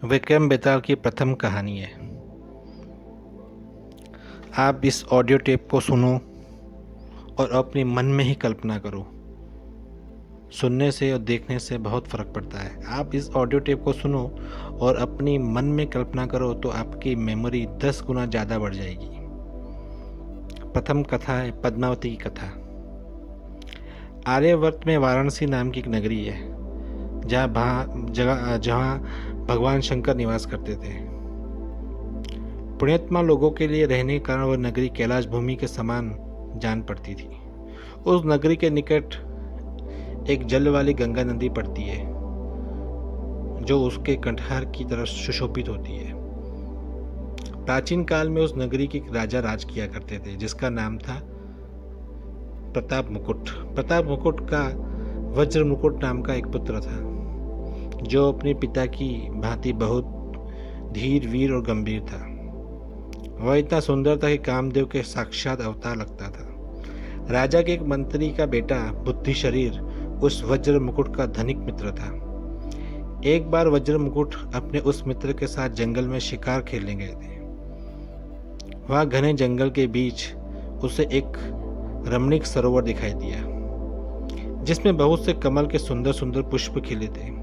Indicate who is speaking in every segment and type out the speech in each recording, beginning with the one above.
Speaker 1: विक्रम बेताल की प्रथम कहानी है। आप इस ऑडियो टेप को सुनो और अपने मन में ही कल्पना करो। सुनने से और देखने से बहुत फ़र्क पड़ता है। आप इस ऑडियो टेप को सुनो और अपनी मन में कल्पना करो तो आपकी मेमोरी 10 गुना ज़्यादा बढ़ जाएगी। प्रथम कथा है पद्मावती की कथा। आर्यवर्त में वाराणसी नाम की एक नगरी है जहाँ भगवान शंकर निवास करते थे। पुण्यात्मा लोगों के लिए रहने के कारण वह नगरी कैलाश भूमि के समान जान पड़ती थी। उस नगरी के निकट एक जल वाली गंगा नदी पड़ती है जो उसके कंठार की तरफ सुशोभित होती है। प्राचीन काल में उस नगरी के एक राजा राज किया करते थे जिसका नाम था प्रताप मुकुट। प्रताप मुकुट का वज्र मुकुट नाम का एक पुत्र था जो अपने पिता की भांति बहुत धीर वीर और गंभीर था। वह इतना सुंदर था कि कामदेव के साक्षात अवतार लगता था। राजा के एक मंत्री का बेटा बुद्धि शरीर उस वज्र मुकुट का धनिक मित्र था। एक बार वज्र मुकुट अपने उस मित्र के साथ जंगल में शिकार खेलने गए थे। वहां घने जंगल के बीच उसे एक रमणीक सरोवर दिखाई दिया जिसमें बहुत से कमल के सुंदर सुंदर पुष्प खिले थे।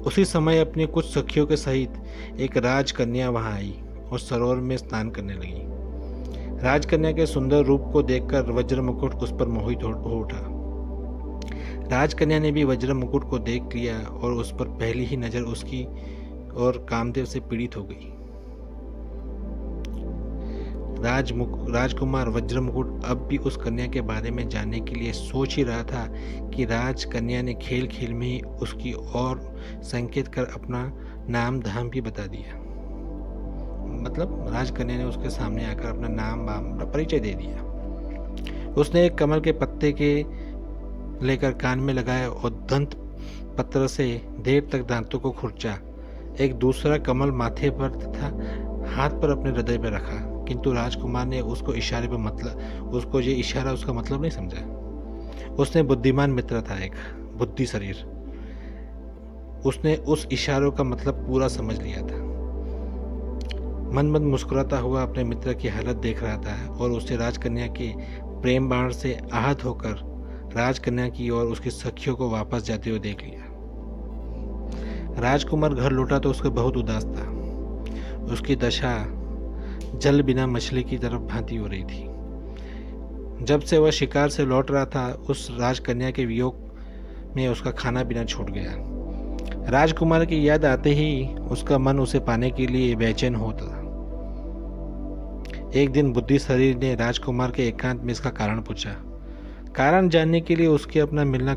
Speaker 1: उसी समय अपनी कुछ सखियों के सहित एक राजकन्या वहां आई और सरोवर में स्नान करने लगी। राजकन्या के सुंदर रूप को देखकर वज्र मुकुट उस पर मोहित हो उठा। राजकन्या ने भी वज्र मुकुट को देख लिया और उस पर पहली ही नजर उसकी और कामदेव से पीड़ित हो गई। राजकुमार वज्र मुकुट अब भी उस कन्या के बारे में जानने के लिए सोच ही रहा था कि राजकन्या ने खेल खेल में ही उसकी ओर संकेत कर अपना नाम धाम भी बता दिया। मतलब राजकन्या ने उसके सामने आकर अपना नाम परिचय दे दिया। उसने एक कमल के पत्ते के लेकर कान में लगाया और दंत पत्र से देर तक दांतों को खुरचा। एक दूसरा कमल माथे पर तथा हाथ पर अपने हृदय पर रखा, किंतु राजकुमार ने उसको ये इशारा उसका मतलब नहीं समझा। उसने बुद्धिमान मित्र था एक बुद्धि शरीर, उसने उस इशारों का मतलब पूरा समझ लिया था। मन मन मुस्कुराता हुआ अपने मित्र की हालत देख रहा था और उसे राजकन्या के प्रेम बाण से आहत होकर राजकन्या की और उसकी सखियों को वापस जाते हुए देख लिया। राजकुमार घर लौटा तो उसका बहुत उदास था। उसकी दशा जल बिना मछली की तरफ भांति हो रही थी। जब से वह शिकार से लौट रहा था उस राजकन्या के वियोग में उसका खाना पीना छूट गया। राजकुमार की याद आते ही उसका मन उसे पाने के लिए बेचैन होता था। एक दिन बुद्धि शरीर ने राजकुमार के एकांत में इसका कारण पूछा। कारण जानने के लिए उसके अपना मिलना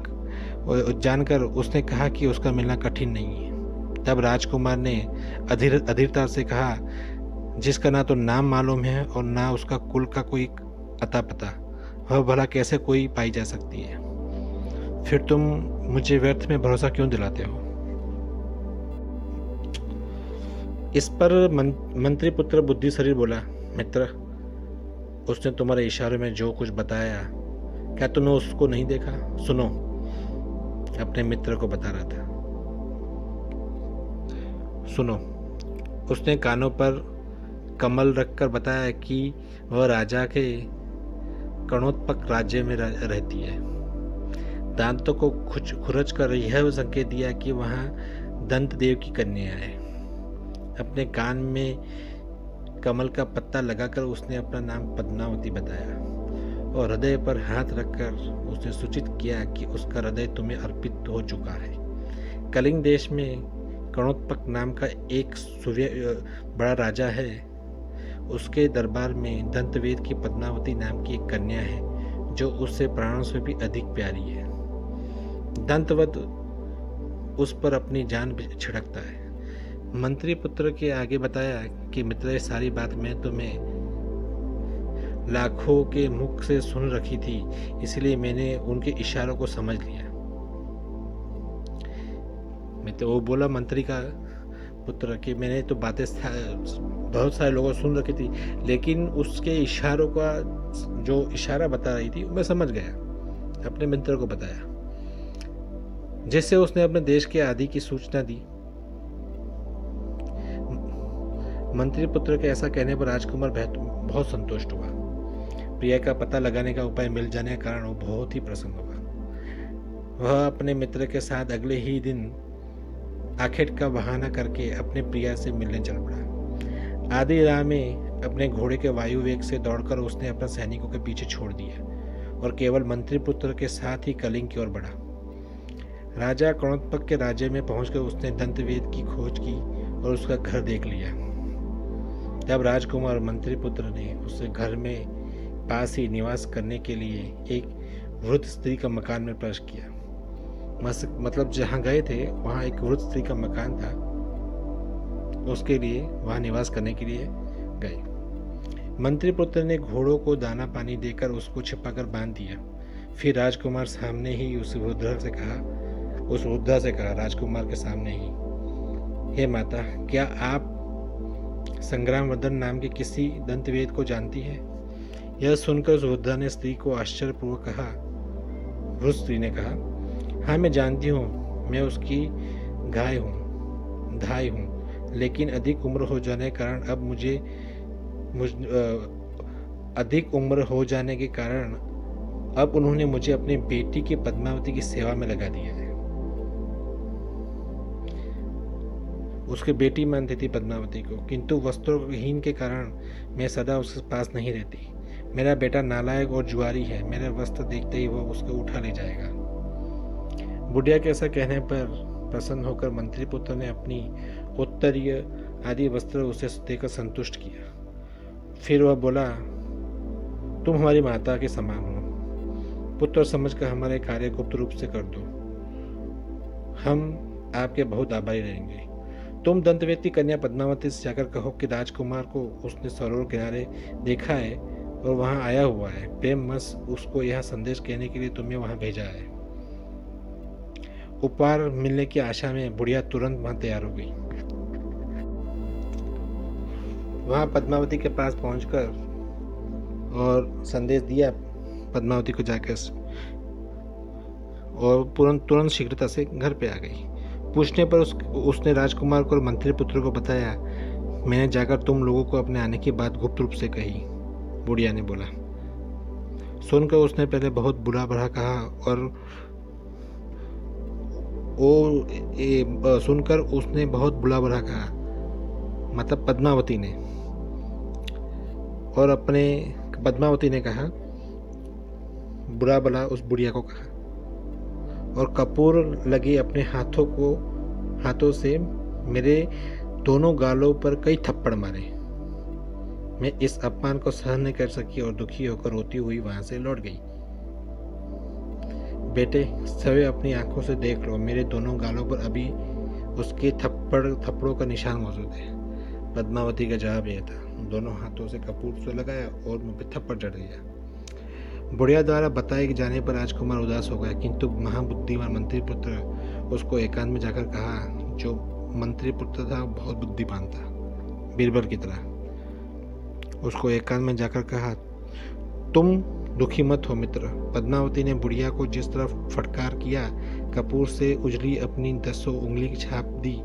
Speaker 1: जानकर उसने कहा कि उसका मिलना कठिन नहीं है। तब राजकुमार ने अधीरता से कहा, जिसका ना तो नाम मालूम है और ना उसका कुल का कोई अता पता, वह भला कैसे कोई पाई जा सकती है? फिर तुम मुझे व्यर्थ में भरोसा क्यों दिलाते हो? इस पर मंत्री पुत्र बुद्धि शरीर बोला, मित्र, उसने तुम्हारे इशारे में जो कुछ बताया, क्या तुमने उसको नहीं देखा? सुनो, अपने मित्र को बता रहा था। सुनो, उसने कानों पर कमल रखकर बताया कि वह राजा के कणोत्पक राज्य में रहती है। दांतों को खुरच कर यह संकेत दिया कि वहां दंत देव की कन्या है। अपने कान में कमल का पत्ता लगाकर उसने अपना नाम पद्मावती बताया और हृदय पर हाथ रखकर उसने सूचित किया कि उसका हृदय तुम्हें अर्पित हो चुका है। कलिंग देश में कणोत्पक नाम का एक बड़ा राजा है। उसके दरबार में दंतवेद की पद्मावती नाम की एक कन्या है जो उससे प्राणों से भी अधिक प्यारी है। दंतवत उस पर अपनी जान छिड़कता है। मंत्री पुत्र के आगे बताया कि मित्र, ये सारी बात मैं तुम्हें लाखों के मुख से सुन रखी थी, इसलिए मैंने उनके इशारों को समझ लिया। मैं तो वो बोला मंत्री का पुत्र कि मैंने तो बातें बहुत सारे लोगों सुन रखी थी, लेकिन उसके इशारों का जो इशारा बता रही थी मैं समझ गया। अपने मित्र को बताया, जिससे उसने अपने देश के आदि की सूचना दी। मंत्री पुत्र के ऐसा कहने पर राजकुमार बहुत संतुष्ट हुआ। प्रिया का पता लगाने का उपाय मिल जाने के कारण वो बहुत ही प्रसन्न हुआ। वह अपने मित्र के साथ अगले ही दिन आखेट का बहाना करके अपने प्रिया से मिलने चल पड़ा। आधी राह में अपने घोड़े के वायु वेग से दौड़कर उसने अपने सैनिकों के पीछे छोड़ दिया और केवल मंत्री पुत्र के साथ ही कलिंग की ओर बढ़ा। राजा कर्णोत्पक के राज्य में पहुंचकर उसने दंतवेद की खोज की और उसका घर देख लिया। तब राजकुमार मंत्री पुत्र ने उसके घर में पास ही निवास करने के लिए एक वृद्ध स्त्री का मकान में प्रवेश किया। मतलब जहाँ गए थे वहाँ एक वृद्ध स्त्री का मकान था, उसके लिए वहाँ निवास करने के लिए गए। मंत्री पुत्र ने घोड़ों को दाना पानी देकर उसको छिपाकर बांध दिया। फिर राजकुमार सामने ही उस वृद्धा से कहा राजकुमार के सामने ही, हे माता, क्या आप संग्रामवर्धन नाम के किसी दंतवेद को जानती है? यह सुनकर उस वृद्धा ने स्त्री को आश्चर्यपूर्वक कहा। वृद्ध स्त्री ने कहा, हाँ मैं जानती हूँ, मैं उसकी धाई हूँ, लेकिन अधिक उम्र हो जाने के कारण अब उन्होंने मुझे अपनी बेटी की पद्मावती की सेवा में लगा दिया है। उसकी बेटी मानती थी पद्मावती को, किंतु वस्त्रहीन के कारण मैं सदा उसके पास नहीं रहती। मेरा बेटा नालायक और जुआरी है, मेरे वस्त्र देखते ही वह उसको उठा ले जाएगा। बुढ़िया के ऐसा कहने पर प्रसन्न होकर मंत्री पुत्र ने अपनी उत्तरीय आदि वस्त्र उसे देकर संतुष्ट किया। फिर वह बोला, तुम हमारी माता के समान हो, पुत्र समझकर हमारे कार्य गुप्त रूप से कर दो, हम आपके बहुत आभारी रहेंगे। तुम दंतवेद की कन्या पद्मावती से जाकर कहो कि राजकुमार को उसने सरोवर किनारे देखा है और वहां आया हुआ है। प्रेम वश उसको यह संदेश कहने के लिए तुम्हें वहां भेजा है। उपहार मिलने की आशा में बुढ़िया तुरंत वहां तैयार हो गई। वहां पद्मावती के पास पहुंचकर और संदेश दिया पद्मावती को जाकर, और तुरंत शीघ्रता से घर पे आ गई। पूछने पर उसने राजकुमार को और मंत्री पुत्र को बताया, मैंने जाकर तुम लोगों को अपने आने की बात गुप्त रूप से कही। बुढ़िया ने बोला। सुनकर उसने पहले बहुत बुरा भला कहा और सुनकर उसने बहुत बुरा भला कहा, मतलब पद्मावती ने कहा बुरा भला उस बुढ़िया को कहा और कपूर लगे अपने हाथों से मेरे दोनों गालों पर कई थप्पड़ मारे। मैं इस अपमान को सहन नहीं कर सकी और दुखी होकर रोती हुई वहां से लौट गई। बेटे, सवे अपनी आंखों से देख लो, मेरे दोनों गालों पर अभी उसके थप्पड़ों का निशान मौजूद है। पद्मावती का जवाब यह था। दोनों हाथों से कपूर से लगाया और मुझ पर थप्पड़ जड़ दिया। बुढ़िया द्वारा बताए जाने पर राजकुमार उदास हो गया, किंतु महाबुद्धिमान मंत्री पुत्र उसको एकांत में जाकर कहा। जो मंत्री पुत्र था बहुत बुद्धिमान था, बीरबल की तरह। उसको एकांत में जाकर कहा, तुम दुखी मत हो मित्र। पद्मावती ने बुढ़िया को जिस तरफ फटकार किया, कपूर से उजली अपनी 10 उंगली की छाप दी।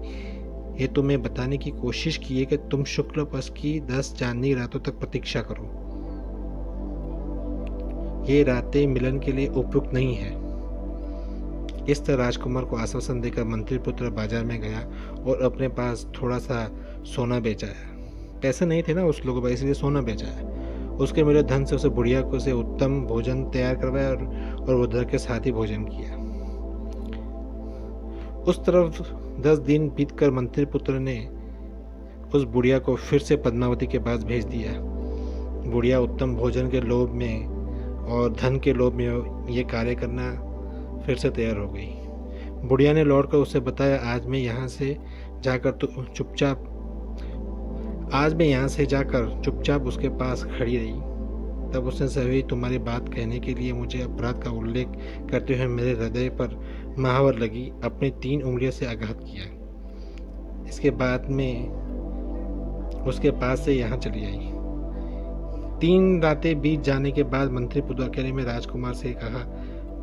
Speaker 1: ये तुम्हें बताने की कोशिश की है कि तुम शुक्ल पक्ष की 10 चांदनी रातों तक प्रतीक्षा करो। ये रातें मिलन के लिए उपयुक्त नहीं है। इस तरह राजकुमार को आश्वासन देकर मंत्री पुत्र बाजार में गया और अपने पास थोड़ा सा सोना बेचाया। पैसे नहीं थे ना उस लोगों पर, इसलिए सोना बेचाया। उसके मिले धन से उसे बुढ़िया को से उत्तम भोजन तैयार करवाया और वृद्धा के साथ ही भोजन किया। उस तरफ 10 दिन बीतकर मंत्री पुत्र ने उस बुढ़िया को फिर से पद्मावती के पास भेज दिया। बुढ़िया उत्तम भोजन के लोभ में और धन के लोभ में ये कार्य करना फिर से तैयार हो गई। बुढ़िया ने लौटकर उसे बताया, आज मैं यहाँ से जाकर चुपचाप उसके पास खड़ी रही। तब उसने सभी तुम्हारी बात कहने के लिए मुझे अपराध का उल्लेख करते हुए मेरे हृदय पर महावर लगी अपनी 3 उंगलियों से आघात किया। इसके बाद में उसके पास से यहाँ चली आई। 3 रातें बीत जाने के बाद मंत्री पुत्र अकेले में राजकुमार से कहा,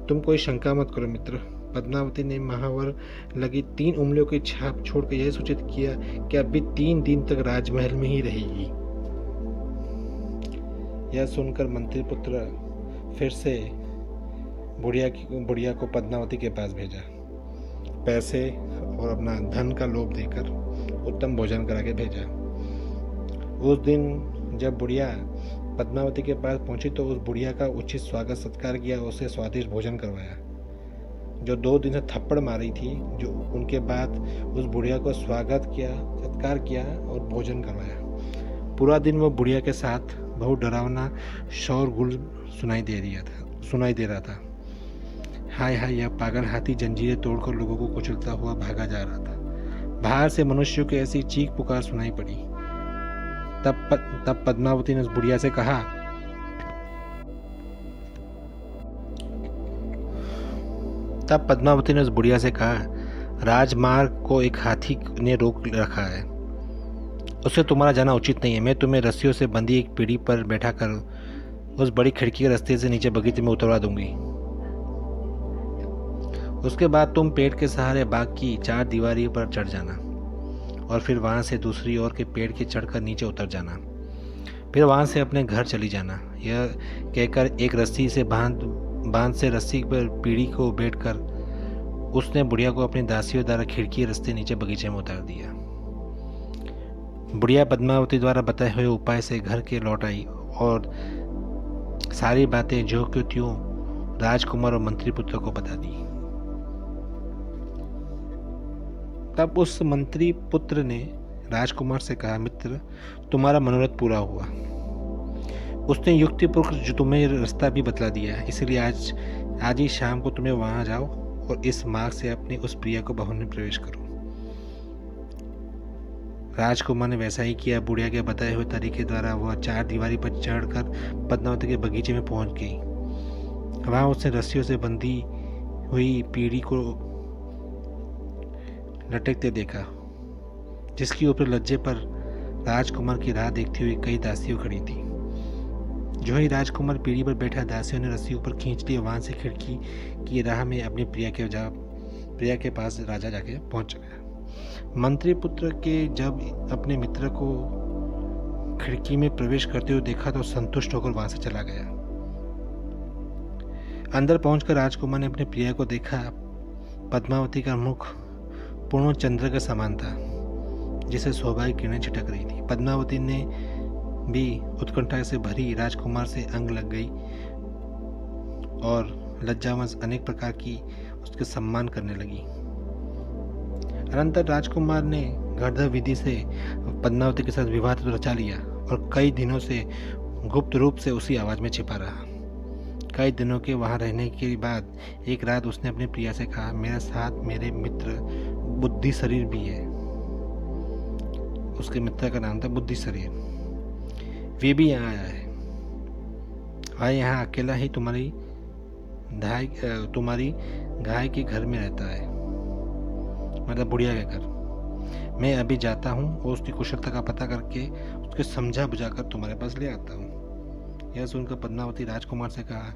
Speaker 1: तुम कोई शंका मत करो मित्र, पद्मावती ने महावर लगी 3 उंगलियों की छाप छोड़कर यह सूचित किया कि अभी 3 दिन तक राजमहल में ही रहेगी। यह सुनकर मंत्री पुत्र फिर से बुढ़िया को पद्मावती के पास भेजा। पैसे और अपना धन का लोभ देकर उत्तम भोजन करा के भेजा। उस दिन जब बुढ़िया पद्मावती के पास पहुंची तो उस बुढ़िया का उचित स्वागत सत्कार किया, उसे स्वादिष्ट भोजन करवाया। जो 2 दिन से थप्पड़ मारी थी, जो उनके बाद उस बुढ़िया को स्वागत किया, सत्कार किया और भोजन करवाया। पूरा दिन वो बुढ़िया के साथ बहुत डरावना शोरगुल सुनाई दे रहा था। हाय हाय, यह पागल हाथी जंजीरें तोड़कर लोगों को कुचलता हुआ भागा जा रहा था। बाहर से मनुष्यों की ऐसी चीख पुकार सुनाई पड़ी। तब पद्मावती ने उस बुढ़िया से कहा, राजमार्ग को एक हाथी ने रोक रखा है, उससे तुम्हारा जाना उचित नहीं है। मैं तुम्हें रस्सियों से बंधी एक पीढ़ी पर बैठा कर उस बड़ी खिड़की के रास्ते से नीचे बगीचे में उतरवा दूंगी। उसके बाद तुम पेड़ के सहारे बाग की 4 दीवारी पर चढ़ जाना और फिर वहां से दूसरी ओर के पेड़ के चढ़कर नीचे उतर जाना। फिर वहां से अपने घर चली जाना। यह कहकर एक रस्सी से बांध से रस्सी पर पीढ़ी को बैठकर उसने बुढ़िया को अपनी दासियों द्वारा खिड़की रास्ते नीचे बगीचे में उतार दिया। बुढ़िया पद्मावती द्वारा बताए हुए उपाय से घर के लौट आई और सारी बातें जो क्यों त्यों राजकुमार और मंत्री पुत्र को बता दी। तब उस मंत्री पुत्र ने राजकुमार से कहा, मित्र, तुम्हारा मनोरथ पूरा हुआ। उसने युक्तिपूर्वक जो तुम्हें रास्ता भी बतला दिया है, इसलिए आज ही शाम को तुम्हें वहां जाओ और इस मार्ग से अपनी उस प्रिया को भवन में प्रवेश करो। राजकुमार ने वैसा ही किया। बुढ़िया के बताए हुए तरीके द्वारा वह 4 दीवारी पर चढ़कर पद्मावती के बगीचे में पहुंच गई। वहां उसने रस्सियों से बंधी हुई पीढ़ी को लटकते देखा, जिसके ऊपर लज्जे पर राजकुमार की राह देखती हुई कई दासियों खड़ी थी। जो ही राजकुमार पीढ़ी पर बैठा, दासियों ने रस्सी ऊपर खींच ली। वहां से खिड़की की राह में अपनी प्रिया के पास राजा जाके पहुंच गया। मंत्री पुत्र के जब अपने मित्र को खिड़की में प्रवेश करते हुए देखा तो संतुष्ट होकर वहां से चला गया। अंदर पहुंचकर राजकुमार ने अपनी प्रिया को देखा। पद्मावती का मुख पूर्ण चंद्र के समान था, जिसे शोभा की किरणें छिटक रही थी। पद्मावती ने भी उत्कंठा से भरी राजकुमार से अंग लग गई और लज्जावश अनेक प्रकार की उसके सम्मान करने लगी। अनंतर राजकुमार ने गर्दभ विधि से पद्मावती के साथ विवाह तो रचा लिया और कई दिनों से गुप्त रूप से उसी आवाज में छिपा रहा। कई दिनों के वहां रहने के बाद एक रात उसने अपनी प्रिया से कहा, मेरे साथ मेरे मित्र बुद्धि शरीर भी है। उसके मित्र का नाम था बुद्धि शरीर। वे भी यहाँ आया है। वह यहाँ अकेला ही तुम्हारी घाय के घर में रहता है, मतलब बुढ़िया के घर। मैं अभी जाता हूँ और उसकी कुशलता का पता करके उसके समझा बुझाकर तुम्हारे पास ले आता हूँ। यह सुनकर पद्मावती राजकुमार से कहा,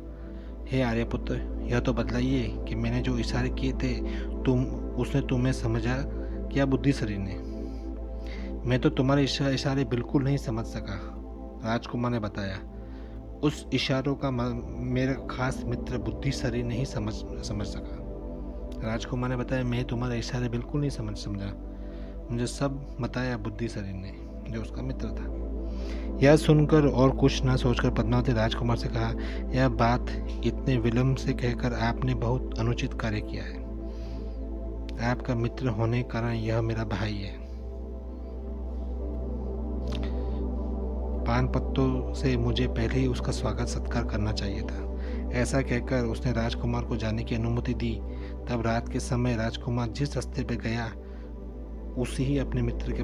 Speaker 1: हे आर्यपुत्र, यह तो बतलाइए कि मैंने जो इशारे किए थे उसने तुम्हें समझा क्या बुद्धि शरीर ने? मैं तो तुम्हारे इशारे बिल्कुल नहीं समझ सका। राजकुमार ने बताया, उस इशारों का मेरा खास मित्र बुद्धि शरीर नहीं समझ सका। राजकुमार ने बताया, मैं तुम्हारे इशारे बिल्कुल नहीं समझा। मुझे सब बताया बुद्धि शरीर ने, जो उसका मित्र था। यह सुनकर और कुछ न सोचकर पद्मावती राजकुमार से कहा, यह बात इतने विलंब से कहकर आपने बहुत अनुचित कार्य किया है। आपका मित्र होने के कारण यह मेरा भाई है। पान पत्तों से मुझे पहले ही उसका स्वागत सत्कार करना चाहिए था। ऐसा कहकर उसने राजकुमार को जाने की अनुमति दी। तब रात के समय राजकुमार जिस रास्ते पर गया उसी ही अपने मित्र के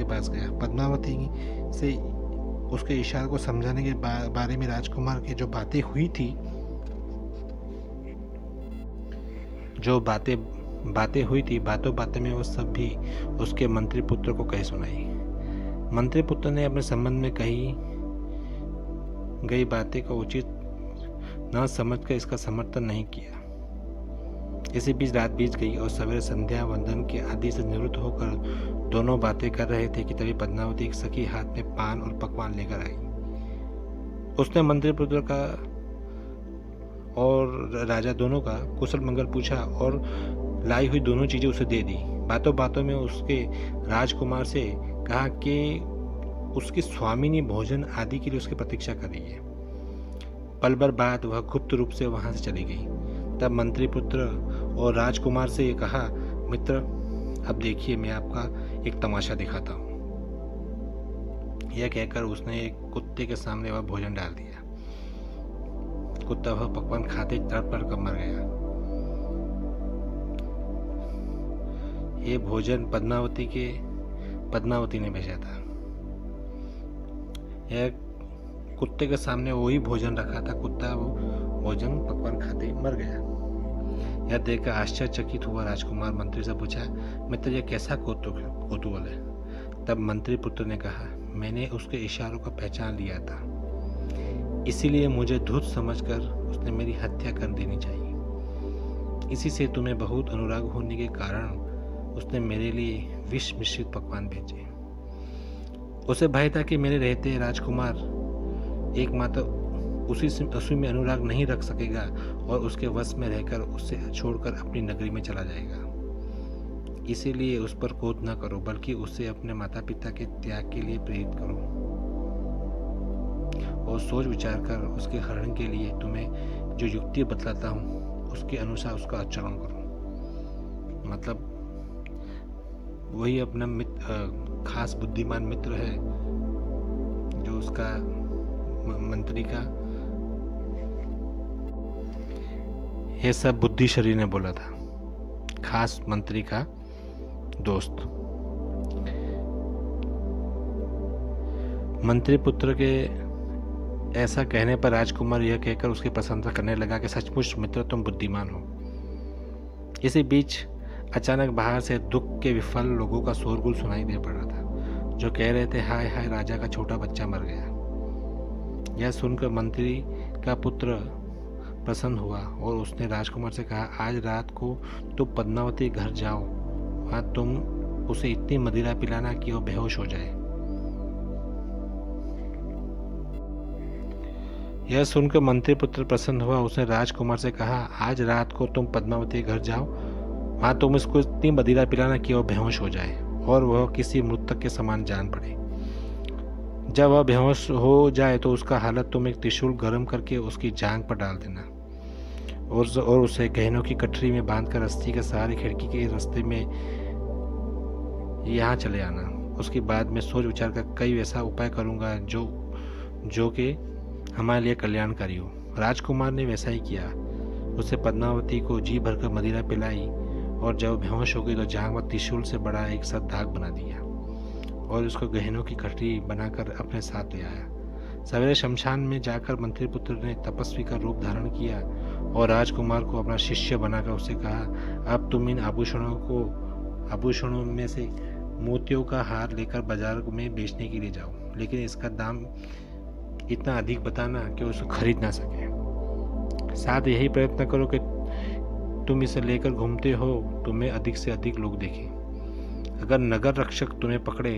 Speaker 1: पास गया। पद्मावती से उसके इशारे को समझाने के बारे में राजकुमार की जो बातें हुई थी, बातों में वो सब भी उसके मंत्री पुत्र को कह सुनाई। मंत्री पुत्र ने अपने संबंध में कही गई बातें को उचित न समझकर इसका समर्थन नहीं किया। इसी बीच रात बीत गई और सवेरे संध्या वंदन के आदि से निवृत्त होकर दोनों बातें कर रहे थे कि तभी पद्मावती एक सखी हाथ में पान और पकवान लेकर आई। उसने मंत्री पुत्र का और राजा दोनों का कुशल मंगल पूछा और लाई हुई दोनों चीजें उसे दे दी। बातों बातों में उसके राजकुमार से कहा कि उसकी स्वामिनी भोजन आदि के लिए उसकी प्रतीक्षा कर रही है। पल भर बाद वह गुप्त रूप से वहां से चली गई। तब मंत्री पुत्र और राजकुमार से कहा, मित्र, अब देखिए मैं आपका एक तमाशा दिखाता हूँ। यह कहकर उसने एक कुत्ते के सामने वह भोजन डाल दिया। कुत्ता वह पकवान खाते तड़प कर मर गया। ये भोजन पद्मावती ने भेजा था। यह कुत्ते के सामने वही भोजन रखा था। कुत्ता वो भोजन पकवान खाते मर गया। यह देखकर आश्चर्यचकित हुआ राजकुमार मंत्री से पूछा, मित्र, यह कैसा कौतूहल है? तब मंत्री पुत्र ने कहा, मैंने उसके इशारों का पहचान लिया था, इसीलिए मुझे धूर्त समझकर उसने मेरी हत्या कर देनी चाहिए। इसी से तुम्हें बहुत अनुराग होने के कारण उसने मेरे लिए विष मिश्रित पकवान भेजे। उसे भय था कि मेरे रहते राजकुमार एकमात्र उसी में अनुराग नहीं रख सकेगा और उसके वश में रहकर उसे छोड़कर अपनी नगरी में चला जाएगा। इसीलिए उस पर क्रोध न करो, बल्कि उसे अपने माता पिता के त्याग के लिए प्रेरित करो और सोच विचार कर उसके हरण के लिए तुम्हें जो युक्ति बतलाता हूँ उसके अनुसार उसका आचरण करो। मतलब वही अपना खास बुद्धिमान मित्र है जो उसका मंत्री का, यह सब बुद्धि शरीर ने बोला था, खास मंत्री का दोस्त। मंत्री पुत्र के ऐसा कहने पर राजकुमार यह कहकर उसकी प्रशंसा करने लगा कि सचमुच मित्र तुम बुद्धिमान हो। इसी बीच अचानक बाहर से दुख के विफल लोगों का शोरगुल सुनाई दे पड़ रहा था, जो कह रहे थे, हाय हाय, राजा का छोटा बच्चा मर गया। यह सुनकर मंत्री का पुत्र प्रसन्न हुआ और उसने राजकुमार से कहा, आज रात को तुम पद्मावती घर जाओ, वहां तुम उसे इतनी मदिरा पिलाना कि वो बेहोश हो जाए। यह सुनकर मंत्री पुत्र प्रसन्न हुआ। उसने राजकुमार से कहा, आज रात को तुम पद्मावती घर जाओ, वहां तुम इसको इतनी मदिरा पिलाना कि वह बेहोश हो जाए और वह किसी मृतक के समान जान पड़े। जब वह बेहोश हो जाए तो उसका हालत तुम एक त्रिशूल गर्म करके उसकी जांघ पर डाल देना और उसे गहनों की कटरी में बांधकर रस्सी के सहारे खिड़की के रास्ते में यहाँ चले आना। उसके बाद मैं सोच विचार कर कई ऐसा उपाय करूँगा जो कि हमारे लिए कल्याणकारी हो। राजकुमार ने वैसा ही किया। उसे पद्मावती को जी भरकर मदिरा पिलाई और जब बेहोश हो गई तो जांघ पर त्रिशूल से बड़ा एक साथ दाग बना दिया और उसको गहनों की कटरी बनाकर अपने साथ ले आया। सवेरे शमशान में जाकर मंत्री पुत्र ने तपस्वी का रूप धारण किया और राजकुमार को अपना शिष्य बनाकर उसे कहा, अब तुम इन आभूषणों में से मोतियों का हार लेकर बाजार में बेचने के लिए जाओ, लेकिन इसका दाम इतना अधिक बताना कि उसको खरीद ना सके। साथ यही प्रयत्न करो कि तुम इसे लेकर घूमते हो, तुम्हें अधिक से अधिक लोग देखें। अगर नगर रक्षक तुम्हें पकड़े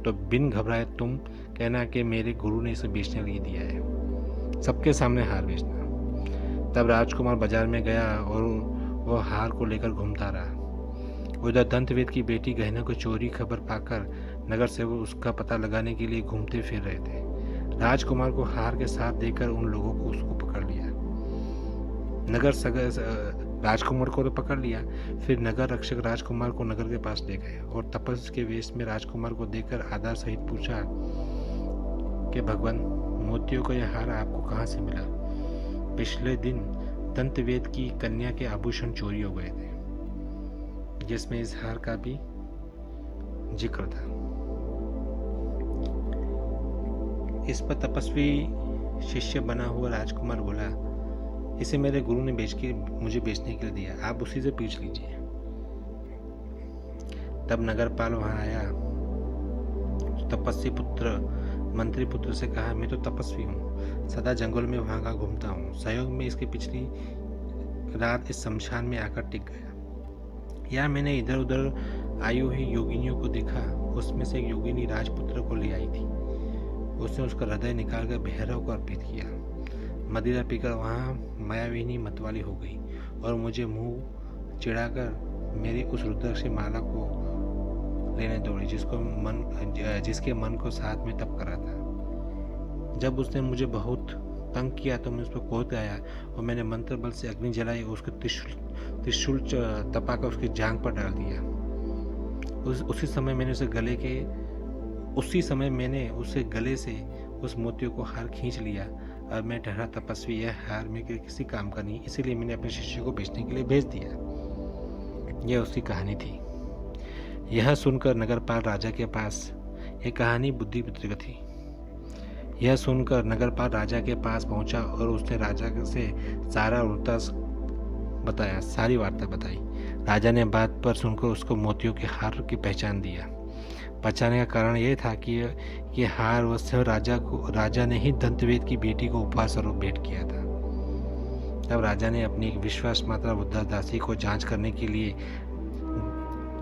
Speaker 1: तो बिन घबराए तुम कहना कि मेरे गुरु ने इसे बेचने के लिए दिया है। सबके सामने हार बेचना। तब राजकुमार बाजार में गया और वह हार को लेकर घूमता रहा। उधर दंतवेद की बेटी गहनों को चोरी खबर पाकर नगर सेवक उसका पता लगाने के लिए घूमते फिर रहे थे। राजकुमार को हार के साथ देकर उन लोगों को उसको पकड़ लिया। राजकुमार को तो पकड़ लिया। फिर नगर रक्षक राजकुमार को नगर के पास ले गए और तपस्वी के वेश में राजकुमार को देखकर आदर सहित पूछा कि भगवान, मोतियों का यह हार आपको कहाँ से मिला? पिछले दिन दंतवेद की कन्या के आभूषण चोरी हो गए थे, जिसमें इस हार का भी जिक्र था। इस पर तपस्वी शिष्य बना हुआ राजकुमार बोला, इसे मेरे गुरु ने मुझे बेचने के लिए दिया, आप उसी से पूछ लीजिए। तब नगरपाल वहां आया। तपस्वी पुत्र मंत्री पुत्र से कहा, मैं तो तपस्वी हूँ, सदा जंगल में वहां का घूमता हूँ। सहयोग में इसके पिछली रात इस शमशान में आकर टिक गया। यहाँ मैंने इधर उधर आई हुई योगिनियों को देखा। उसमें से एक योगिनी राजपुत्र को ले आई थी। उसने उसका हृदय निकालकर भैरव को अर्पित किया। मदिरा पीकर वहाँ मायाविनी मतवाली हो गई और मुझे मुंह चिढ़ाकर मेरी उस रुद्राक्ष की माला को लेने दौड़ी जिसके मन को साथ में तप करा था। जब उसने मुझे बहुत तंग किया तो मैं उस पर क्रोध आया और मैंने मंत्र बल से अग्नि जलाई और उसके त्रिशूल तपाकर उसकी जांघ पर डाल दिया। उसी समय मैंने उसे गले से उस मोतियों को हार खींच लिया और मैं ठहरा तपस्वी, यह हार मेरे किसी काम का नहीं, इसीलिए मैंने अपने शिष्य को बेचने के लिए भेज दिया। यह उसकी कहानी थी। यह सुनकर नगरपाल राजा के पास यह कहानी बुद्धिपुत्र थी। यह सुनकर नगरपाल राजा के पास पहुंचा और उसने राजा से सारी वार्ता बताई। राजा ने बात पर सुनकर उसको मोतियों के हार की पहचान दिया। पहचानने का कारण यह था कि हार वह राजा ने ही दंतवेद की बेटी को उपहार स्वरूप भेंट किया था। तब राजा ने अपनी एक विश्वास मात्रा वृद्धादासी को जांच करने के लिए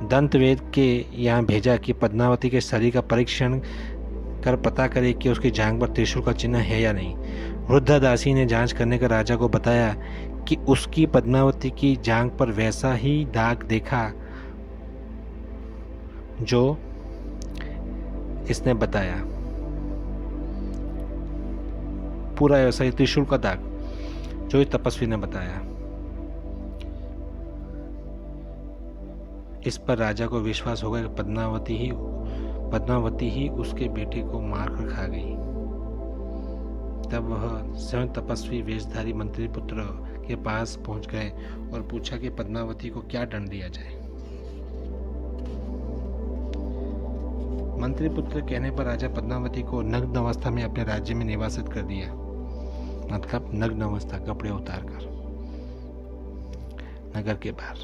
Speaker 1: दंतवेद के यहाँ भेजा कि पद्मावती के शरीर का परीक्षण कर पता करे कि उसकी जांघ पर त्रिशूल का चिन्ह है या नहीं। वृद्धादासी ने जांच करने का राजा को बताया कि उसकी पद्मावती की जांघ पर वैसा ही दाग देखा जो इसने बताया, पूरा ऐसा ही त्रिशूल का दाग जो इस तपस्वी ने बताया। इस पर राजा को विश्वास हो गया कि पद्मावती ही उसके बेटे को मार कर खा गई। तब वह स्वयं तपस्वी वेशधारी मंत्री पुत्र के पास पहुंच गए और पूछा कि पद्मावती को क्या दंड दिया जाए। मंत्री पुत्र कहने पर राजा पद्मावती को नग्न अवस्था में अपने राज्य में निवासित कर दिया। मतलब नग्न अवस्था, कपड़े उतारकर नगर के बाहर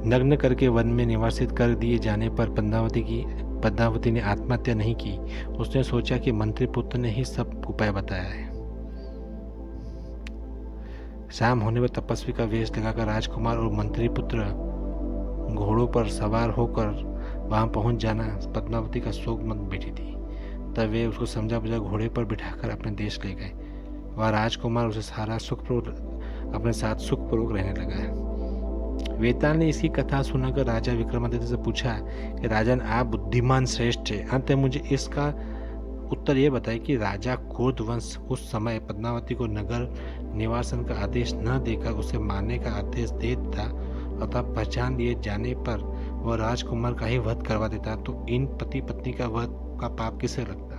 Speaker 1: नग्न करके वन में निवासित कर दिए जाने पर पद्मावती ने आत्महत्या नहीं की। उसने सोचा कि मंत्री पुत्र ने ही सब उपाय बताया है। शाम होने पर तपस्वी का वेश लगाकर राजकुमार और मंत्री पुत्र घोड़ों पर सवार होकर वहां पहुंच जाना पद्मावती का शोक मत बेटी थी। तब वे उसको समझा बुझा घोड़े पर बिठाकर अपने देश ले गए। वह राजकुमार उसे सारा अपने साथ सुखपूर्वक रहने लगा। वेताल ने इसकी कथा सुनाकर राजा विक्रमादित्य से पूछा कि राजन, आप बुद्धिमान श्रेष्ठ है, अंत मुझे इसका उत्तर यह बताए कि राजा क्रोध वंश उस समय पद्मावती को नगर निवासन का आदेश न देकर उसे मारने का आदेश देता अतः पहचान लिए जाने पर वह राजकुमार का ही वध करवा देता, तो इन पति पत्नी का वध का पाप किसे लगता?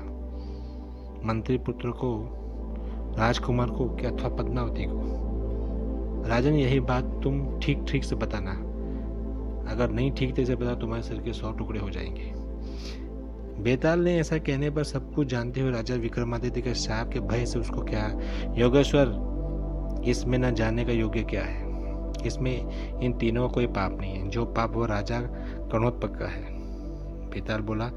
Speaker 1: मंत्री पुत्र को, राजकुमार को क्या अथवा पद्मावती को? राजन, यही बात तुम ठीक से बताना। अगर नहीं ठीक से बता तुम्हारे सिर के 100 टुकड़े हो जाएंगे। बेताल ने ऐसा कहने पर सब कुछ जानते हुए राजा विक्रमादित्य के शाप के भय से उसको क्या, योगेश्वर, इसमें न जानने का योग्य क्या है? इसमें इन तीनों का कोई पाप नहीं है। जो पाप वो राजा कर्णोत्पक का है। बेताल बोला,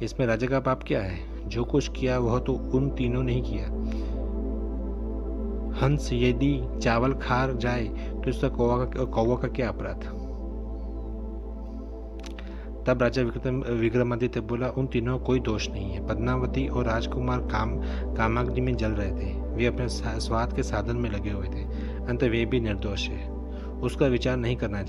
Speaker 1: इसमें राजा का पाप क्या है? जो कुछ किया वह तो उन तीनों ने ही किया। हंस यदि चावल खा जाए तो इसका कौवा का क्या अपराध? तब राजा विक्रमादित्य बोला, उन तीनों कोई दोष नहीं है। पद्मावती और राजकुमार कामाग्नि में जल रहे थे। वे अपने स्वाद के साधन में लगे हुए थे। अंत वे भी निर्दोष है। उसका विचार नहीं करना चाहिए।